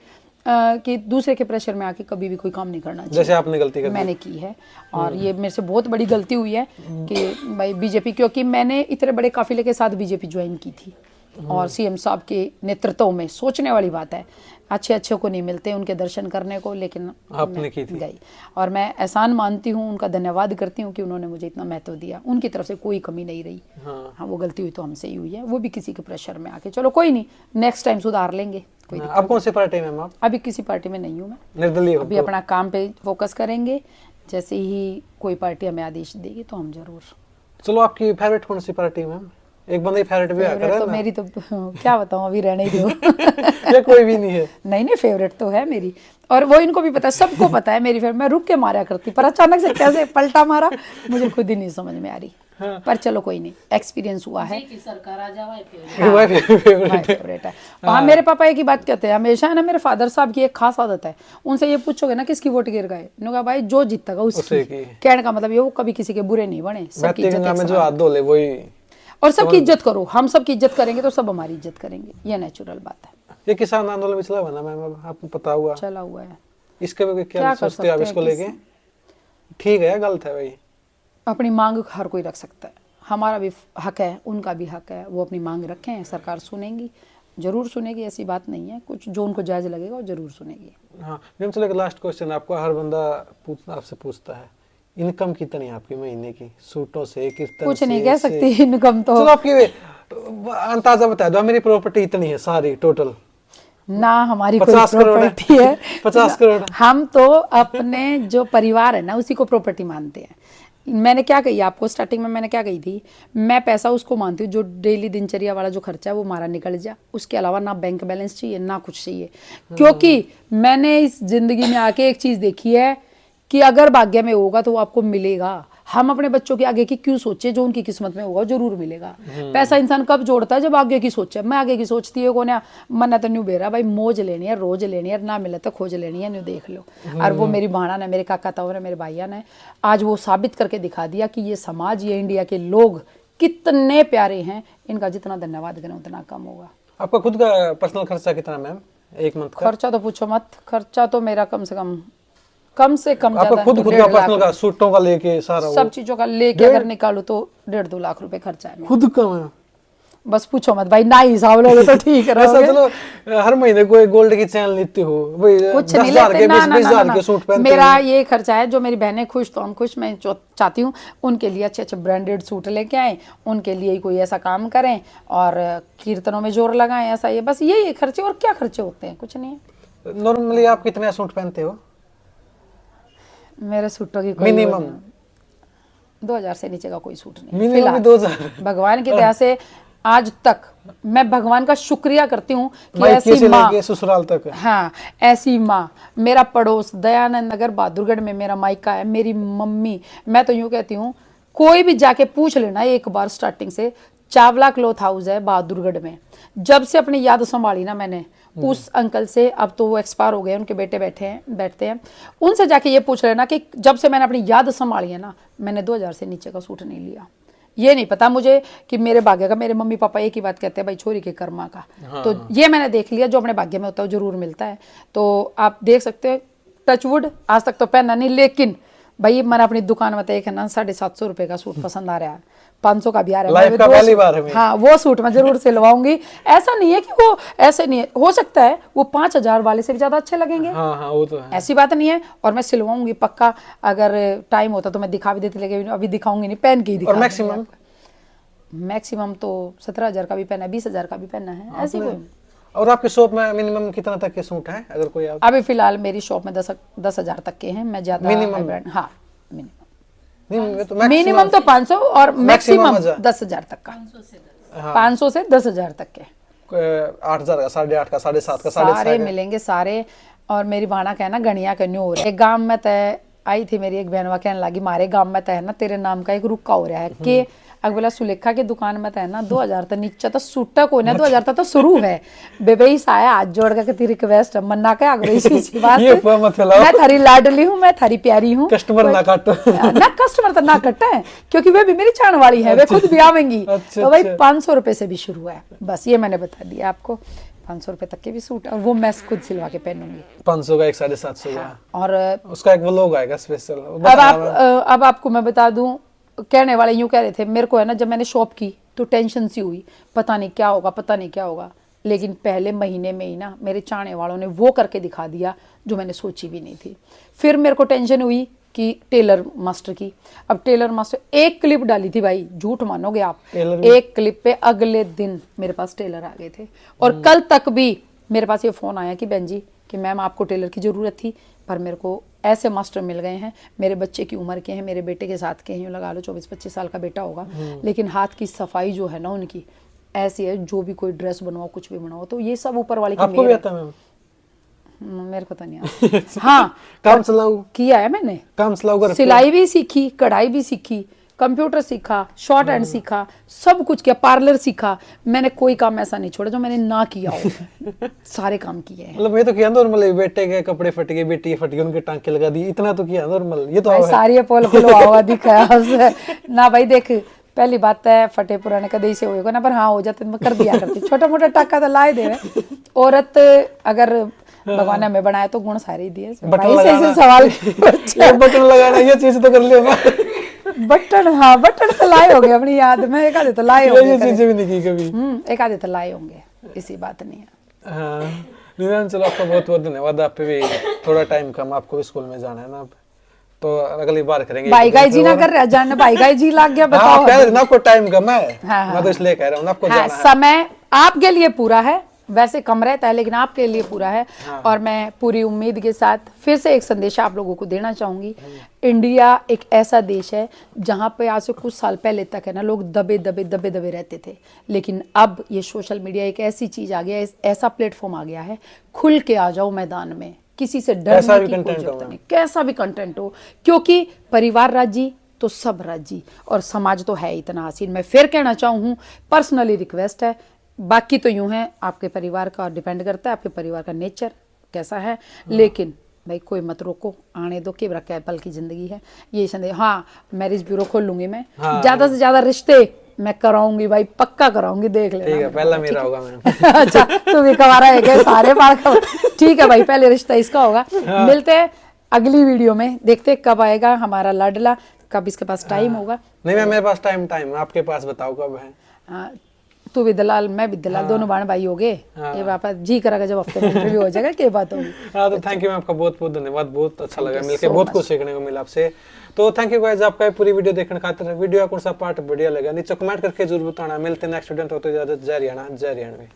कि दूसरे के प्रेशर में आके कभी भी कोई काम नहीं करना चाहिए। जैसे आपने गलती कर मैंने की है, और ये मेरे से बहुत बड़ी गलती हुई है कि भाई बीजेपी, क्योंकि मैंने इतने बड़े काफिले के साथ बीजेपी ज्वाइन की थी और सीएम साहब के नेतृत्व में। सोचने वाली बात है, अच्छे अच्छे को नहीं मिलते उनके दर्शन करने को, लेकिन आपने की थी। गई। और मैं एहसान मानती हूँ, उनका धन्यवाद करती हूँ कि उन्होंने मुझे इतना महत्व दिया। उनकी तरफ से कोई कमी नहीं रही। हाँ वो गलती हुई तो हमसे ही हुई है, वो भी किसी के प्रेशर में आके। चलो कोई नहीं, नेक्स्ट टाइम सुधार लेंगे। कोई अब कौन सी पार्टी में आप? अभी किसी पार्टी में नहीं हूँ मैं, निर्दलीय हो? अभी अपना काम पे फोकस करेंगे। जैसे ही कोई पार्टी हमें आदेश देगी तो हम जरूर। चलो आपकी फेवरेट कौन सी पार्टी मैम? एक बंदे की फेवरेट भी है तो मेरी तो क्या बताऊं, अभी रहने ही दो। ये कोई भी नहीं है? नहीं नहीं, फेवरेट तो है मेरी, और वो इनको भी पता है, सबको पता है मेरी फेवरेट। मैं रुक के मारा करती, पर अचानक से कैसे पलटा मारा मुझे खुद ही नहीं समझ में आ रही। हाँ। पर चलो कोई नहीं, एक्सपीरियंस हुआ है। सरकार आ जाए फेवरेट है। हाँ मेरे पापा एक ही बात कहते हैं हमेशा, है ना, मेरे फादर साहब की एक खास आदत है, उनसे ये पूछोगे ना किसकी वोट गिर गए, उन्होंने कहा भाई जो जीतेगा उसकी। कहने का मतलब ये, वो कभी किसी के बुरे नहीं बने, सबकी इज्जत जो हाथ धो ले वही, और सबकी इज्जत करो। हम सबकी इज्जत करेंगे तो सब हमारी इज्जत करेंगे, ये नेचुरल बात है। ये किसान आंदोलन भी चला हुआ ना मैम, आपको पता हुआ? चला हुआ है। इसके बारे में क्या सोचते हैं आप इसको लेके? ठीक है या गलत है भाई? अपनी मांग हर कोई रख सकता है, हमारा भी हक है, उनका भी हक है, वो अपनी मांग रखें, सरकार सुनेगी, जरूर सुनेगी, ऐसी बात नहीं है। कुछ जो उनको जायज लगेगा वो जरूर सुनेगी। हाँ मैम, चलो लास्ट क्वेश्चन आपको हर बंदा आपसे पूछता है, इनकम कितनी है आपकी महीने की, सूटों से, कीर्तन कुछ नहीं कह सकती इनकम तो। चलो आपकी अंदाजा बता दो, मेरी प्रॉपर्टी इतनी है सारी टोटल ना, हमारी कोई प्रॉपर्टी है 50 करोड़। हम तो अपने जो परिवार है ना उसी को प्रॉपर्टी मानते हैं। मैंने क्या कही आपको स्टार्टिंग में, मैंने क्या कही थी, मैं पैसा उसको मानती हूँ जो डेली दिनचर्या वाला जो खर्चा है वो हमारा निकल जाए, उसके अलावा ना बैंक बैलेंस चाहिए ना कुछ चाहिए। क्योंकि मैंने इस जिंदगी में आके एक चीज देखी है कि अगर भाग्य में होगा तो वो आपको मिलेगा। हम अपने बच्चों के आगे की क्यों सोचे, जो उनकी किस्मत में होगा जरूर मिलेगा। पैसा इंसान कब जोड़ता है, जब आगे की सोचे। मैं आगे की सोचती है कौन है, मन तो न्यू बेरा भाई, मौज लेनी है, रोज लेनी है, ना मिले तो खोज लेनी है, न्यू देख लो। और वो मेरी बहना ने, मेरे काका ताऊ ने, मेरे भाइया ने आज वो साबित करके दिखा दिया कि ये समाज, ये इंडिया के लोग कितने प्यारे हैं। इनका जितना धन्यवाद करें उतना कम होगा। आपका खुद का पर्सनल खर्चा कितना मैम एक मंथ का? खर्चा तो पूछो मत, खर्चा तो मेरा कम से कम आपका खुद का पर्सनल का, सूटों का लेके सारा सब चीजों का लेके अगर निकालो तो 1.5-2 लाख रुपए खर्चा है खुद का। मैं बस पूछो मत भाई, ना हिसाब लोगे तो ठीक रहोगे। चलो हर महीने कोई गोल्ड की चैन लेते हो भाई, कुछ नहीं लेते, ना। मेरा ये खर्चा है, जो मेरी बहनें खुश तो हम खुश। मैं चाहती हूँ उनके लिए अच्छे अच्छे ब्रांडेड सूट लेके आए, उनके लिए कोई ऐसा काम करें और कीर्तनों में जोर लगाएं, ऐसा ये बस यही खर्चे। और क्या खर्चे होते हैं, कुछ नहीं है। नॉर्मली आप कितने सूट पहनते हो? मेरे सूटों की मिनिमम 2000 से नीचे का कोई सूट नहीं। मिनिमम 2000? भगवान की दया से आज तक मैं भगवान का शुक्रिया करती हूँ कि ऐसी माँ, ससुराल तक, हाँ ऐसी माँ। मेरा पड़ोस दयानंद नगर बहादुरगढ़ में मेरा मायका है, मेरी मम्मी, मैं तो यूँ कहती हूँ कोई भी जाके पूछ लेना एक बार, स्टार्टिंग से चावला क्लॉथ हाउस है बहादुरगढ़ में। जब से अपनी याद संभाली ना मैंने, उस अंकल से, अब तो वो एक्सपायर हो गए, उनके बेटे बैठते हैं, उनसे जाके ये पूछ लेना कि जब से मैंने अपनी याद संभाली है ना, मैंने 2000 से नीचे का सूट नहीं लिया। ये नहीं पता मुझे कि मेरे भाग्य का, मेरे मम्मी पापा एक ही बात कहते हैं भाई, छोरी के कर्मा का। हाँ। तो ये मैंने देख लिया, जो अपने भाग्य में होता है जरूर मिलता है। तो आप देख सकते हो, टचवुड आज तक तो पहना नहीं, लेकिन भाई मैंने अपनी दुकान में देखे ना 750 रुपये का सूट पसंद आ रहा है, 500 का भी आ रहा है। लाइफ मैं का दो पहली सूट- बार है मैं। हाँ वो सूट मैं जरूर सिलवाऊंगी। ऐसा नहीं है कि वो ऐसे नहीं है, हो सकता है वो 5,000 वाले से भी ज्यादा अच्छे लगेंगे, हाँ हाँ वो तो है। ऐसी बात नहीं है। और मैं सिलवाऊंगी पक्का, अगर टाइम होता तो मैं दिखा भी देती, लेकिन अभी दिखाऊंगी नहीं, पहन के ही और दिखा मैक्सिमम मैक्सिमम तो 17,000 का भी पहना है, 20,000 का भी पहना है, ऐसी कोई। और आपकी शॉप में मिनिमम कितना तक के सूट है अगर कोई आप अभी फिलहाल मेरी शॉप में 10,000 तक के हैं। मैं ज्यादा Minimum? ब्रांड, हाँ मिनिमम नहीं तो मिनिमम तो 500 और मैक्सिमम 10,000 10,000 तक का, 500 से 10,000 तक के 8,000 का 8,500 का 7,500 का 6,500 सारे का मिलेंगे सारे। और मेरी बाणा कहना गणिया कन्यू हो रहा है। एक गांव में तय आई थी मेरी एक बहनवा, कहने लगी मारे गांव में तय ना तेरे नाम का एक रुक्का हो रहा है कि अगला सुलेखा की दुकान में तय ना 2,000 तक नीचे तो सूटा को ना 2,000 तक तो शुरू है। बेबे साया हाथ जोड़ के तेरी रिक्वेस्ट है, मन्ना के अगले इसी बात ये ऊपर मत फैलाओ। मैं थारी लाडली हूँ, मैं थारी प्यारी हूँ। कस्टमर ना काटो। ना कस्टमर तो ना कटता है, क्योंकि वे भी मेरी चाण वाली है, वे खुद भी आवेंगी। अच्छा, तो भाई अच्छा। 500 रुपए से भी शुरू है, बस ये मैंने बता दिया आपको। 500 रुपए तक के भी सूट, और वो मैं खुद सिलवा के पहनूंगी। 500 का एक 750 का और उसका एक वो लोग आएगा स्पेशल। अब आपको मैं बता दूं, कहने वाले यूं कह रहे थे मेरे को है ना, जब मैंने शॉप की तो टेंशन सी हुई, पता नहीं क्या होगा, पता नहीं क्या होगा। लेकिन पहले महीने में ही ना मेरे चाहने वालों ने वो करके दिखा दिया जो मैंने सोची भी नहीं थी। फिर मेरे को टेंशन हुई कि टेलर मास्टर की। अब टेलर मास्टर एक क्लिप डाली थी भाई, झूठ मानोगे आप, एक क्लिप पे अगले दिन मेरे पास टेलर आ गए थे। और कल तक भी मेरे पास ये फोन आया कि बहन जी कि मैम आपको टेलर की जरूरत थी, पर मेरे को ऐसे मास्टर मिल गए हैं, मेरे बच्चे की उम्र के हैं, मेरे बेटे के साथ के हैं, यूं लगा लो 24-25 साल का बेटा होगा, लेकिन हाथ की सफाई जो है ना उनकी ऐसी है, जो भी कोई ड्रेस बनवाओ कुछ भी बनाओ, तो ये सब ऊपर वाले की आपको भी मेहर आता है मैम? है। मेरे को तो नहीं आता। हाँ काम चलाओ, किया है मैंने, काम चलाओ कर सिलाई भी सीखी, कढ़ाई भी सीखी, कंप्यूटर सीखा, शॉर्ट हैंड सीखा, सब कुछ किया, पार्लर सीखा। मैंने कोई काम ऐसा नहीं छोड़ा जो मैंने ना किया हो। सारे काम किए हैं। मतलब ये तो किया नॉर्मल, बेटे के कपड़े फट गए, बेटी फट गई, उनके टांके लगा दी, इतना तो किया नॉर्मल। ये तो भाई है। सारी पोल खुलवा हुआ दिखाया उससे ना भाई। देख पहली बात है फटे पुराने कदे से होएगा ना, पर हाँ हो जाते तो मैं कर दिया करती, छोटा मोटा टाका तो लाए दे। औरत अगर भगवान ने हमें बनाया तो गुण सारे ही दिए। बटन भाई लगाना। से सवाल ये बटन लगाना, ये चीज तो कर लियो ना। बटन, हाँ बटन तो लाए होंगे अपनी याद में, एक आधे तो लाए ये होंगे। चीजें भी नहीं की कभी। एक आधे तो लाए होंगे, इसी बात नहीं है। हाँ निरंजन, चलो आपका बहुत बहुत धन्यवाद। आप पे भी थोड़ा टाइम कम, आपको भी स्कूल में जाना है ना अब, तो अगली बार करेंगे। भाई गाई जी ना कर रहा जानना, भाई गाई जी लाग गया हाँ, बताओ। आप कह रहे थे ना आपको टाइम कम है, हाँ, हाँ, मैं तो इसलिए कह रहा हूँ आपको हाँ, जाना है। समय आपके लिए पूरा है, वैसे कम रहता है लेकिन आपके लिए पूरा है। और मैं पूरी उम्मीद के साथ फिर से एक संदेश आप लोगों को देना चाहूंगी। इंडिया एक ऐसा देश है जहां पे आज से कुछ साल पहले तक है ना लोग दबे दबे रहते थे, लेकिन अब ये सोशल मीडिया एक ऐसी चीज आ गया है, ऐसा प्लेटफॉर्म आ गया है, खुल के आ जाओ मैदान में, किसी से डरने की कोई जरूरत नहीं, कैसा भी कंटेंट हो, क्योंकि परिवार राजी तो सब राजी, और समाज तो है इतना हसीन। मैं फिर कहना चाहूँ, पर्सनली रिक्वेस्ट है, बाकी तो यूं है आपके परिवार का डिपेंड करता है, आपके परिवार का नेचर कैसा है, लेकिन भाई कोई मत रोको, आने दो, के क्या पल की जिंदगी है ये संदेश। हाँ मैरिज ब्यूरो खोल लूंगी मैं, ज्यादा से ज्यादा रिश्ते मैं कराऊंगी भाई, पक्का कराऊंगी, देख लेना। ठीक है, पहला मेरा होगा मैम। अच्छा तू भी कवारा है क्या? सारे बार ठीक है भाई, पहले रिश्ता इसका होगा। मिलते हैं अगली वीडियो में, देखते कब आएगा हमारा लाडला, कब इसके पास टाइम होगा। नहीं मैम मेरे पास टाइम आपके पास बताओ कब है। तू भी दलाल मैं भी दलाल, दोनों बाण भाई हो गए। ये वापस जी करेगा जब हफ्ते में इंटरव्यू हो जाएगा, क्या बात होगी। हाँ तो थैंक यू मैम, आपका बहुत बहुत धन्यवाद, बहुत अच्छा लगा मिलके, बहुत कुछ सीखने को मिला आपसे। तो थैंक यू गाइस, आपका पूरी वीडियो देखने खातिर। वीडियो कौन सा पार्ट बढ़िया लगा नीचे कमेंट करके जरूर बताना। मिलते हैं नेक्स्ट वीडियो, तो इजाजत, जय हरियाणा जय हरियाणवी।